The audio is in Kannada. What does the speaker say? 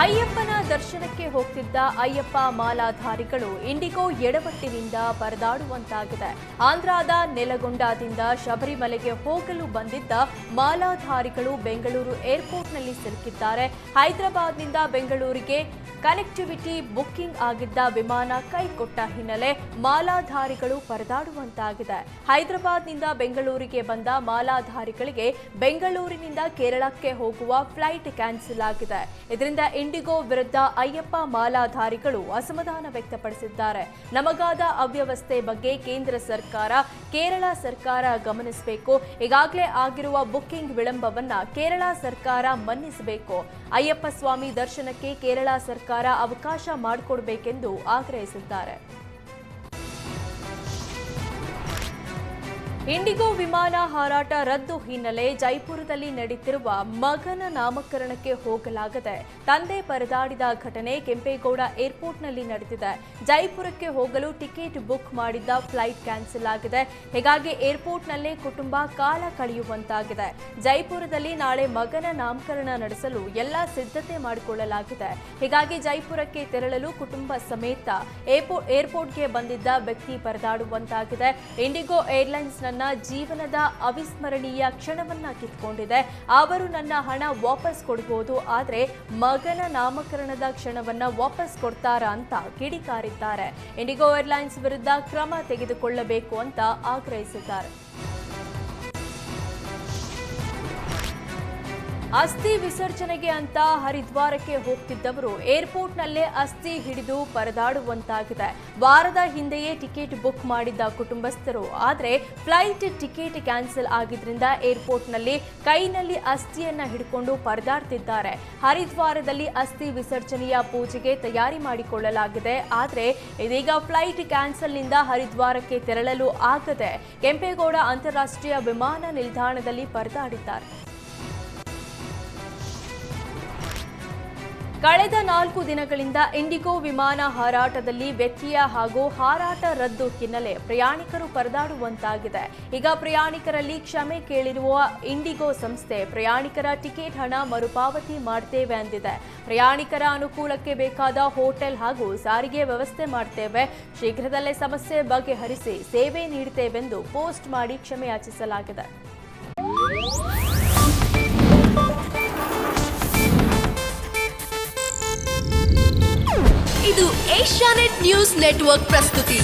ಅಯ್ಯಪ್ಪನ ದರ್ಶನಕ್ಕೆ ಹೋಗ್ತಿದ್ದ ಅಯ್ಯಪ್ಪ ಮಾಲಾಧಾರಿಗಳು ಇಂಡಿಗೋ ಎಡವಟ್ಟಿನಿಂದ ಪರದಾಡುವಂತಾಗಿದೆ. ಆಂಧ್ರದ ನೆಲಗೊಂಡದಿಂದ ಶಬರಿಮಲೆಗೆ ಹೋಗಲು ಬಂದಿದ್ದ ಮಾಲಾಧಾರಿಗಳು ಬೆಂಗಳೂರು ಏರ್ಪೋರ್ಟ್ನಲ್ಲಿ ಸಿಲುಕಿದ್ದಾರೆ. ಹೈದರಾಬಾದ್ನಿಂದ ಬೆಂಗಳೂರಿಗೆ ಕನೆಕ್ಟಿವಿಟಿ ಬುಕ್ಕಿಂಗ್ ಆಗಿದ್ದ ವಿಮಾನ ಕೈಕೊಟ್ಟ ಹಿನ್ನೆಲೆ ಮಾಲಾಧಾರಿಗಳು ಪರದಾಡುವಂತಾಗಿದೆ. ಹೈದರಾಬಾದ್ನಿಂದ ಬೆಂಗಳೂರಿಗೆ ಬಂದ ಮಾಲಾಧಾರಿಗಳಿಗೆ ಬೆಂಗಳೂರಿನಿಂದ ಕೇರಳಕ್ಕೆ ಹೋಗುವ ಫ್ಲೈಟ್ ಕ್ಯಾನ್ಸಲ್ ಆಗಿದೆ. ಇದರಿಂದ ಇಂಡಿಗೋ ವಿರುದ್ಧ ಅಯ್ಯಪ್ಪ ಮಾಲಾಧಾರಿಗಳು ಅಸಮಾಧಾನ ವ್ಯಕ್ತಪಡಿಸಿದ್ದಾರೆ. ನಮಗಾದ ಅವ್ಯವಸ್ಥೆ ಬಗ್ಗೆ ಕೇಂದ್ರ ಸರ್ಕಾರ, ಕೇರಳ ಸರ್ಕಾರ ಗಮನಿಸಬೇಕು. ಈಗಾಗಲೇ ಆಗಿರುವ ಬುಕ್ಕಿಂಗ್ ವಿಳಂಬವನ್ನ ಕೇರಳ ಸರ್ಕಾರ ಮನ್ನಿಸಬೇಕು. ಅಯ್ಯಪ್ಪ ಸ್ವಾಮಿ ದರ್ಶನಕ್ಕೆ ಕೇರಳ ಸರ್ಕಾರ ಅವಕಾಶ ಮಾಡಿಕೊಡಬೇಕೆಂದು ಆಗ್ರಹಿಸಿದ್ದಾರೆ. ಇಂಡಿಗೋ ವಿಮಾನ ಹಾರಾಟ ರದ್ದು ಹಿನ್ನೆಲೆ ಜೈಪುರದಲ್ಲಿ ನಡೆಯುತ್ತಿರುವ ಮಗನ ನಾಮಕರಣಕ್ಕೆ ಹೋಗಲಾಗದೆ ತಂದೆ ಪರದಾಡಿದ ಘಟನೆ ಕೆಂಪೇಗೌಡ ಏರ್ಪೋರ್ಟ್ನಲ್ಲಿ ನಡೆದಿದೆ. ಜೈಪುರಕ್ಕೆ ಹೋಗಲು ಟಿಕೆಟ್ ಬುಕ್ ಮಾಡಿದ್ದ ಫ್ಲೈಟ್ ಕ್ಯಾನ್ಸಲ್ ಆಗಿದೆ. ಹೀಗಾಗಿ ಏರ್ಪೋರ್ಟ್ನಲ್ಲೇ ಕುಟುಂಬ ಕಾಲ ಕಳೆಯುವಂತಾಗಿದೆ. ಜೈಪುರದಲ್ಲಿ ನಾಳೆ ಮಗನ ನಾಮಕರಣ ನಡೆಸಲು ಎಲ್ಲ ಸಿದ್ಧತೆ ಮಾಡಿಕೊಳ್ಳಲಾಗಿದೆ. ಹೀಗಾಗಿ ಜೈಪುರಕ್ಕೆ ತೆರಳಲು ಕುಟುಂಬ ಸಮೇತ ಏರ್ಪೋರ್ಟ್ಗೆ ಬಂದಿದ್ದ ವ್ಯಕ್ತಿ ಪರದಾಡುವಂತಾಗಿದೆ. ಇಂಡಿಗೋ ಏರ್ಲೈನ್ಸ್ ನನ್ನ ಜೀವನದ ಅವಿಸ್ಮರಣೀಯ ಕ್ಷಣವನ್ನ ಕಿತ್ಕೊಂಡಿದೆ. ಅವರು ನನ್ನ ಹಣ ವಾಪಸ್ ಕೊಡಬಹುದು, ಆದ್ರೆ ಮಗನ ನಾಮಕರಣದ ಕ್ಷಣವನ್ನ ವಾಪಸ್ ಕೊಡ್ತಾರಾ ಅಂತ ಕಿಡಿಕಾರಿದ್ದಾರೆ. ಇಂಡಿಗೋ ಏರ್ಲೈನ್ಸ್ ವಿರುದ್ಧ ಕ್ರಮ ತೆಗೆದುಕೊಳ್ಳಬೇಕು ಅಂತ ಆಗ್ರಹಿಸಿದ್ದಾರೆ. ಅಸ್ಥಿ ವಿಸರ್ಜನೆಗೆ ಅಂತ ಹರಿದ್ವಾರಕ್ಕೆ ಹೋಗ್ತಿದ್ದವರು ಏರ್ಪೋರ್ಟ್ನಲ್ಲೇ ಅಸ್ಥಿ ಹಿಡಿದು ಪರದಾಡುವಂತಾಗಿದೆ. ವಾರದ ಹಿಂದೆಯೇ ಟಿಕೆಟ್ ಬುಕ್ ಮಾಡಿದ್ದ ಕುಟುಂಬಸ್ಥರು ಆದರೆ ಫ್ಲೈಟ್ ಟಿಕೆಟ್ ಕ್ಯಾನ್ಸಲ್ ಆಗಿದ್ರಿಂದ ಏರ್ಪೋರ್ಟ್ನಲ್ಲಿ ಕೈನಲ್ಲಿ ಅಸ್ಥಿಯನ್ನ ಹಿಡ್ಕೊಂಡು ಪರದಾಡ್ತಿದ್ದಾರೆ. ಹರಿದ್ವಾರದಲ್ಲಿ ಅಸ್ಥಿ ವಿಸರ್ಜನೆಯ ಪೂಜೆಗೆ ತಯಾರಿ ಮಾಡಿಕೊಳ್ಳಲಾಗಿದೆ. ಆದರೆ ಇದೀಗ ಫ್ಲೈಟ್ ಕ್ಯಾನ್ಸಲ್ನಿಂದ ಹರಿದ್ವಾರಕ್ಕೆ ತೆರಳಲು ಆಗದೆ ಕೆಂಪೇಗೌಡ ಅಂತಾರಾಷ್ಟ್ರೀಯ ವಿಮಾನ ನಿಲ್ದಾಣದಲ್ಲಿ ಪರದಾಡಿದ್ದಾರೆ. ಕಳೆದ 4 ದಿನಗಳಿಂದ ಇಂಡಿಗೋ ವಿಮಾನ ಹಾರಾಟದಲ್ಲಿ ವ್ಯತ್ಯಯ ಹಾಗೂ ಹಾರಾಟ ರದ್ದು ಹಿನ್ನೆಲೆ ಪ್ರಯಾಣಿಕರು ಪರದಾಡುವಂತಾಗಿದೆ. ಈಗ ಪ್ರಯಾಣಿಕರಲ್ಲಿ ಕ್ಷಮೆ ಕೇಳಿರುವ ಇಂಡಿಗೋ ಸಂಸ್ಥೆ ಪ್ರಯಾಣಿಕರ ಟಿಕೆಟ್ ಹಣ ಮರುಪಾವತಿ ಮಾಡ್ತೇವೆ ಅಂದಿದೆ. ಪ್ರಯಾಣಿಕರ ಅನುಕೂಲಕ್ಕೆ ಬೇಕಾದ ಹೋಟೆಲ್ ಹಾಗೂ ಸಾರಿಗೆ ವ್ಯವಸ್ಥೆ ಮಾಡ್ತೇವೆ, ಶೀಘ್ರದಲ್ಲೇ ಸಮಸ್ಯೆ ಬಗೆಹರಿಸಿ ಸೇವೆ ನೀಡುತ್ತೇವೆಂದು ಪೋಸ್ಟ್ ಮಾಡಿ ಕ್ಷಮೆ ಯಾಚಿಸಲಾಗಿದೆ. ಇದು ಏಷ್ಯಾನೆಟ್ ನ್ಯೂಸ್ ನೆಟ್ವರ್ಕ್ ಪ್ರಸ್ತುತಿ.